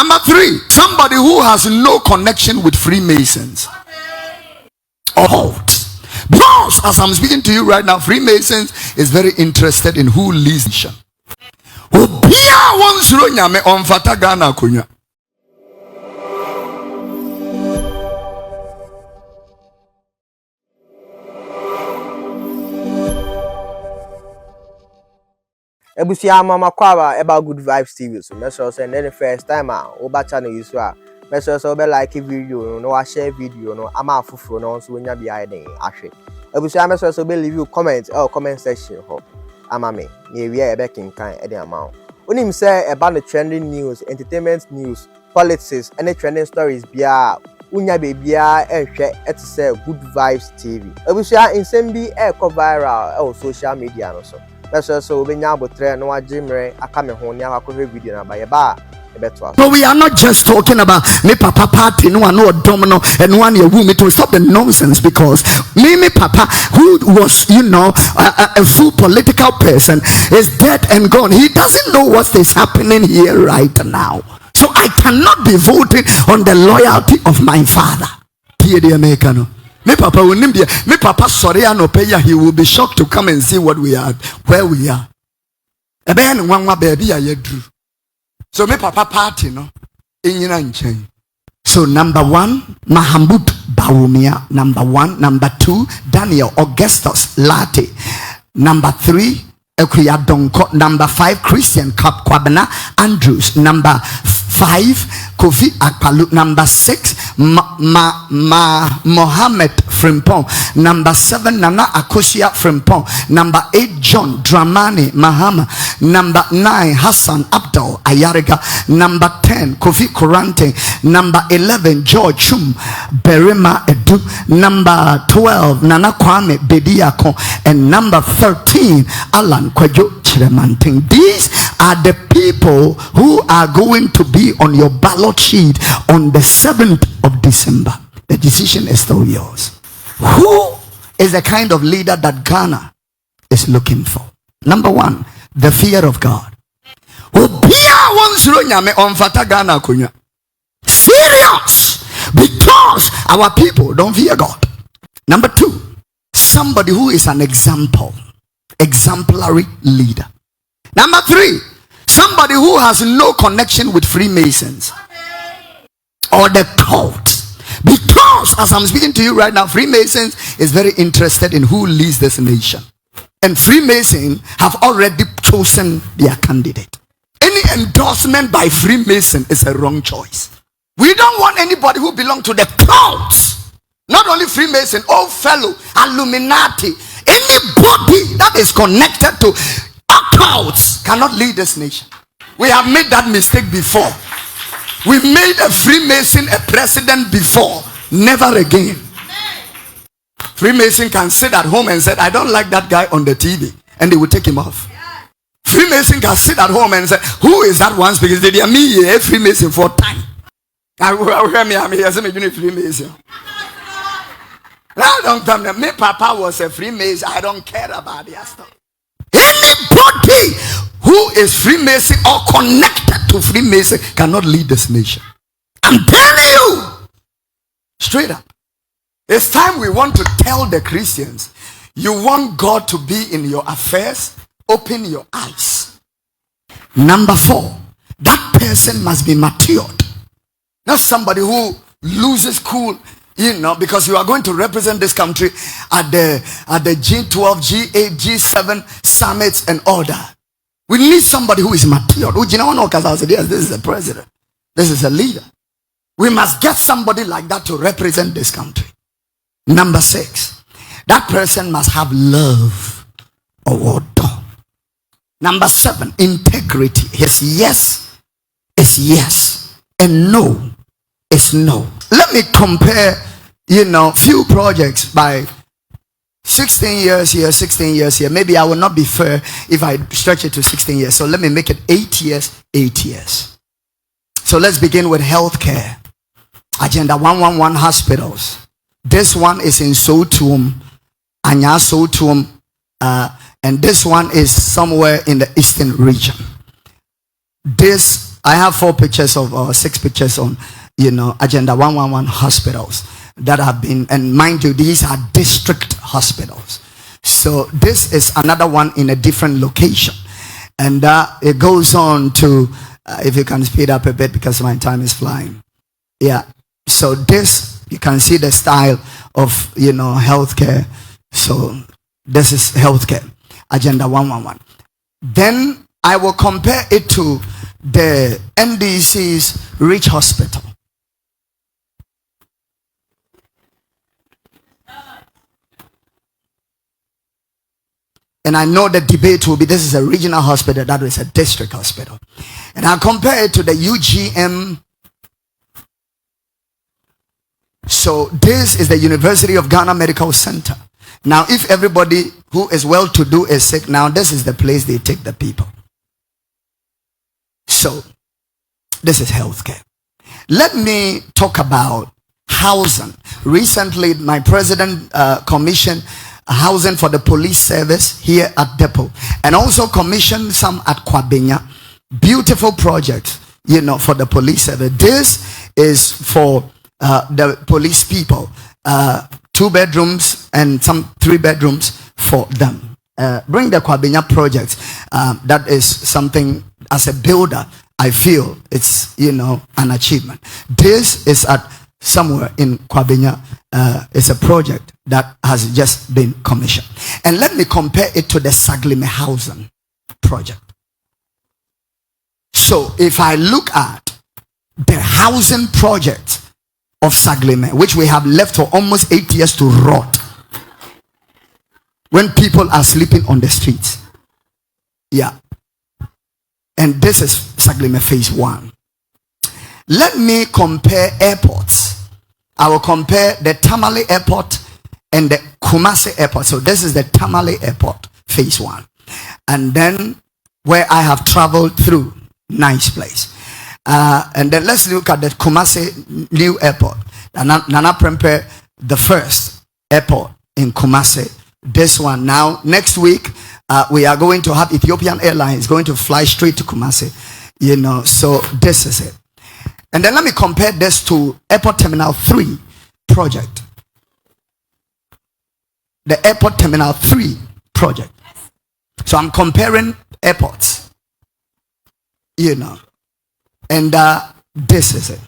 Number 3, somebody who has no connection with Freemasons or cults. Because as I'm speaking to you right now, Freemasons is very interested in who leads the nation. Ebusia mama kwaba about Good Vibes TV. So make sure say the first time oba channel you so make sure say obe like video no share video no ama afufuro no so nya bia den ahwe. Ebusia make sure say obe leave you comment or comment section ho. Ama me na ewia ebe kinkan e den ama. Onim say about the trending news, entertainment news, politics, any trending stories bia unya bebia ehwe et say Good Vibes TV. Ebusia insem bi e go viral on social media no so. So we are not just talking about me papa party no one no domino and one year woman to stop the nonsense, because me papa who was a full political person is dead and gone. He doesn't know what is happening here right now, so I cannot be voting on the loyalty of my father. Dear the Americano. Me papa will name me papa sorry no pay. He will be shocked to come and see what we are, where we are. A ben one baby I drew. So me papa party no in your. So number 1, Mahamud Bawumia. Number 1. Number 2, Daniel Augustus Latte. Number 3, Ekuya Donko. Number 5, Christian Kwabena Andrews. Number 5, Kofi Akpalu. Number 6, Mohammed Frimpong. Number 7, Nana Akosia Frimpong. Number 8, John Dramani Mahama. Number 9, Hassan Abdul Ayariga. Number 10, Kofi Korante. Number 11, George Chum Berima Edu. Number 12, Nana Kwame Bediako. And number 13, Alan Kwajo Chiremanting. These are the people who are going to be on your ballot sheet on the 7th of December. The decision is still yours. Who is the kind of leader that Ghana is looking for? Number 1, the fear of God. Serious, because our people don't fear God. Number 2, somebody who is an exemplary leader. Number 3, somebody who has no connection with Freemasons or the cult. Because as I'm speaking to you right now, Freemasons is very interested in who leads this nation. And Freemasons have already chosen their candidate. Any endorsement by Freemason is a wrong choice. We don't want anybody who belongs to the cult. Not only Freemason, all fellow, Illuminati, anybody that is connected to cults cannot lead this nation. We have made that mistake before. We made a Freemason a president before. Never again. Freemason can sit at home and say, I don't like that guy on the TV, and they will take him off. Freemason can sit at home and say, who is that one speaking? They are me, a Freemason for time. I'm here, Freemason. I don't tell them. My papa was a Freemason. I don't care about that stuff. Anybody who is Freemason or connected to Freemason cannot lead this nation. I'm telling you straight up. It's time we want to tell the Christians, you want God to be in your affairs, open your eyes. Number 4, that person must be matured. Not somebody who loses cool, because you are going to represent this country at the G12, G8, G7 summits and all that. We need somebody who is matured. Yes, this is a president. This is a leader. We must get somebody like that to represent this country. Number 6, that person must have love or order. Number 7, integrity. His yes is yes and no is no. Let me compare, few projects by 16 years here, 16 years here. Maybe I will not be fair if I stretch it to 16 years. So let me make it 8 years, 8 years. So let's begin with healthcare. Agenda 111 hospitals. This one is in Sotum, Anya Sotum, and this one is somewhere in the eastern region. This I have 4 pictures of, or 6 pictures on, Agenda 111 hospitals that have been, and mind you, these are district hospitals. So this is another one in a different location. And it goes on to, if you can speed up a bit because my time is flying. Yeah. So this, you can see the style of, healthcare. So this is healthcare, Agenda 111. Then I will compare it to the NDC's Rich Hospital. And I know the debate will be, this is a regional hospital, that is a district hospital. And I'll compare it to the UGM. So this is the University of Ghana Medical Center. Now, if everybody who is well-to-do is sick, now this is the place they take the people. So this is healthcare. Let me talk about housing. Recently, my president commissioned housing for the police service here at Depot, and also commissioned some at Kwabenya. Beautiful projects, for the police service. This is for the police people, 2 bedrooms and some 3 bedrooms for them. Bring the Kwabenya project. That is something, as a builder, I feel it's, an achievement. This is at somewhere in Kwabenya. It's a project that has just been commissioned. And let me compare it to the Saglime housing project. So if I look at the housing project of Saglime, which we have left for almost 8 years to rot, when people are sleeping on the streets. Yeah. And this is Saglime phase 1. Let me compare airports. I will compare the Tamale Airport and the Kumasi Airport. So this is the Tamale Airport, phase 1. And then where I have traveled through, nice place. And then let's look at the Kumasi new airport. Nana Prempeh, the first airport in Kumasi. This one now, next week, we are going to have Ethiopian Airlines going to fly straight to Kumasi. So this is it. And then let me compare this to Airport Terminal 3 project. The Airport Terminal 3 project. So I'm comparing airports. And this is it.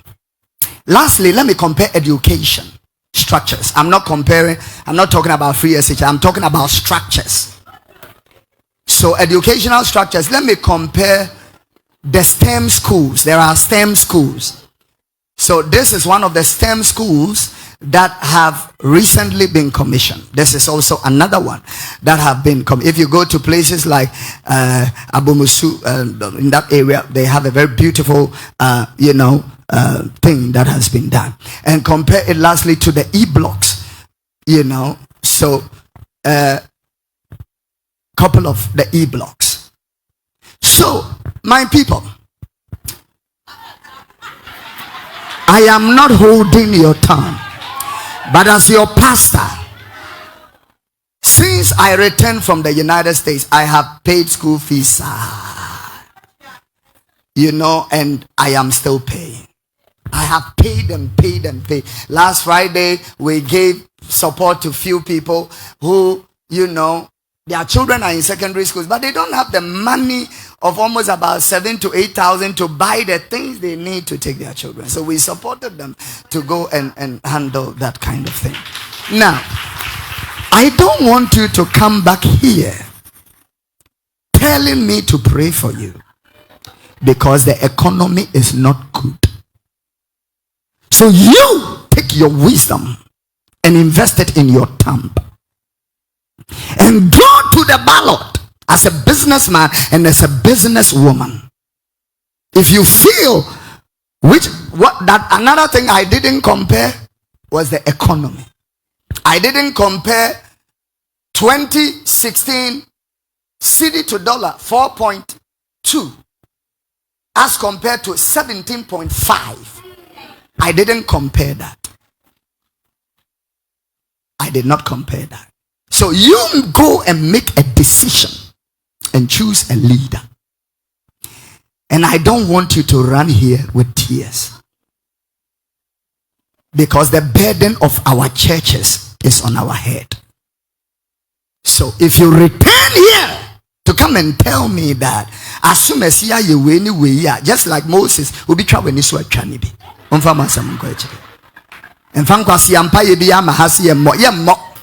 Lastly, let me compare education structures. I'm not talking about free SH. I'm talking about structures. So educational structures. Let me compare the STEM schools. There are STEM schools. So this is one of the STEM schools that have recently been commissioned. This is also another one that have been if you go to places like Abumusu, in that area, they have a very beautiful thing that has been done. And compare it lastly to the E-blocks. So couple of the E-blocks. So my people, I am not holding your tongue, but as your pastor, since I returned from the United States, I have paid school fees, and I am still paying. I have paid and paid and paid. Last Friday, we gave support to few people who, their children are in secondary schools, but they don't have the money of almost about 7,000 to 8,000 to buy the things they need to take their children. So we supported them to go and handle that kind of thing. Now, I don't want you to come back here telling me to pray for you because the economy is not good. So you take your wisdom and invest it in your thumb and go to the ballot as a businessman and as a businesswoman. If you feel another thing I didn't compare was the economy. I didn't compare 2016 cedi to dollar 4.2 as compared to 17.5. I didn't compare that. I did not compare that. So you go and make a decision and choose a leader. And I don't want you to run here with tears. Because the burden of our churches is on our head. So if you return here to come and tell me that as soon as you win, just like Moses will be traveling this way,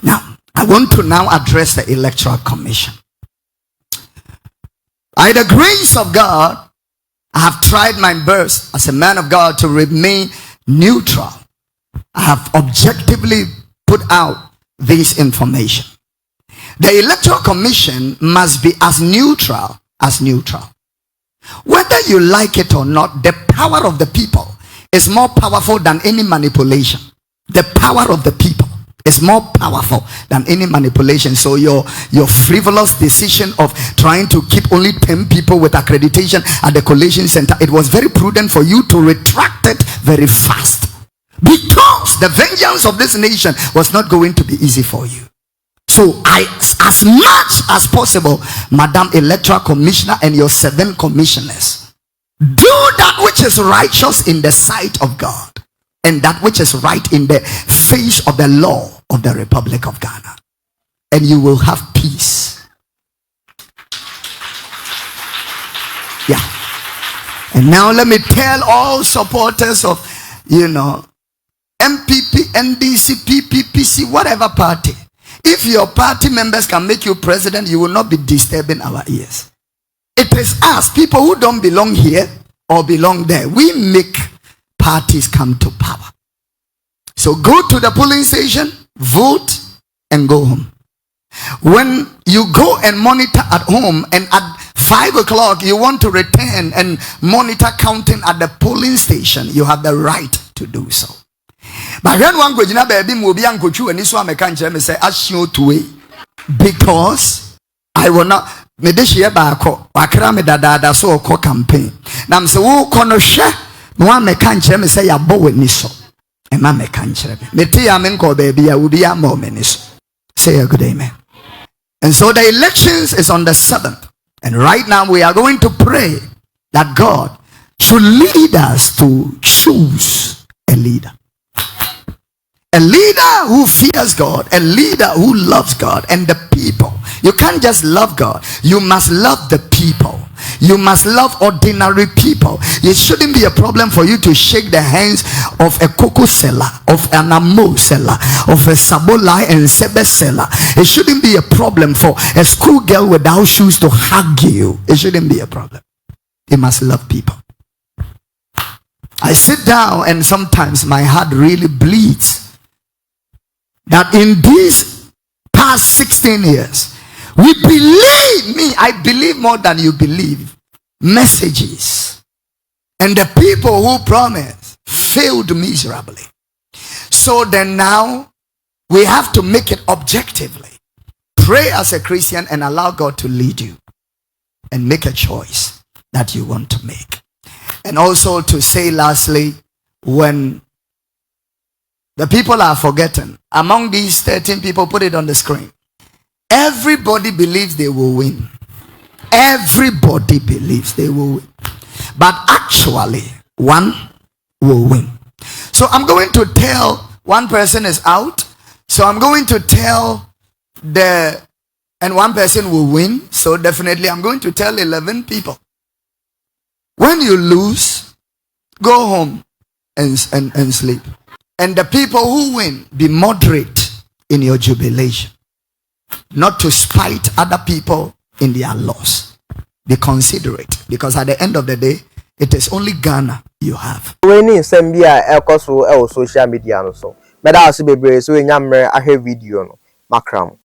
now I want to now address the Electoral Commission. By the grace of God, I have tried my best as a man of God to remain neutral. I have objectively put out this information. The Electoral Commission must be as neutral as neutral. Whether you like it or not, the power of the people is more powerful than any manipulation. The power of the people is more powerful than any manipulation. So your frivolous decision of trying to keep only 10 people with accreditation at the collation center, it was very prudent for you to retract it very fast, because the vengeance of this nation was not going to be easy for you. So as much as possible, Madam Electoral Commissioner and your 7 commissioners, do that which is righteous in the sight of God and that which is right in the face of the law of the Republic of Ghana, and you will have peace. Yeah. And now let me tell all supporters of, MPP, NDC, PPPC, whatever party, if your party members can make you president, you will not be disturbing our ears. It is us, people who don't belong here or belong there, we make parties come to power. So go to the polling station, vote, and go home. When you go and monitor at home, and at 5 o'clock you want to return and monitor counting at the polling station, you have the right to do so. But when one goes na baby mo bi ankochu ani so ameka nche me say asio tuwe, because I will not me de hye ba akọ wakra me dada so okọ campaign na me say wo kọ no hwe no ameka nche me say ya bo wani so e ma meka nche me te ya me nko baby ya wo bi ya mo me ni so. Say a good amen. And so the elections is on the 7th, and right now we are going to pray that God should lead us to choose a leader. A leader who fears God, a leader who loves God and the people. You can't just love God, you must love the people. You must love ordinary people. It shouldn't be a problem for you to shake the hands of a cocoa seller, of an amo seller, of a sabolai and sebe seller. It shouldn't be a problem for a schoolgirl without shoes to hug you. It shouldn't be a problem. You must love people. I sit down and sometimes my heart really bleeds that in these past 16 years, we believe, I believe more than you believe, messages, and the people who promised failed miserably. So then now we have to make it objectively. Pray as a Christian and allow God to lead you and make a choice that you want to make. And also to say lastly, when the people are forgotten, among these 13 people, put it on the screen, everybody believes they will win. Everybody believes they will win. But actually, one will win. So I'm going to tell, one person is out. So I'm going to tell and one person will win. So definitely I'm going to tell 11 people. When you lose, go home and sleep. And the people who win, be moderate in your jubilation. Not to spite other people in their loss. Be considerate, because at the end of the day, it is only Ghana you have. When in Sambia, social media, so. But I also be brave, so in Yammer, I have video, no. Macram.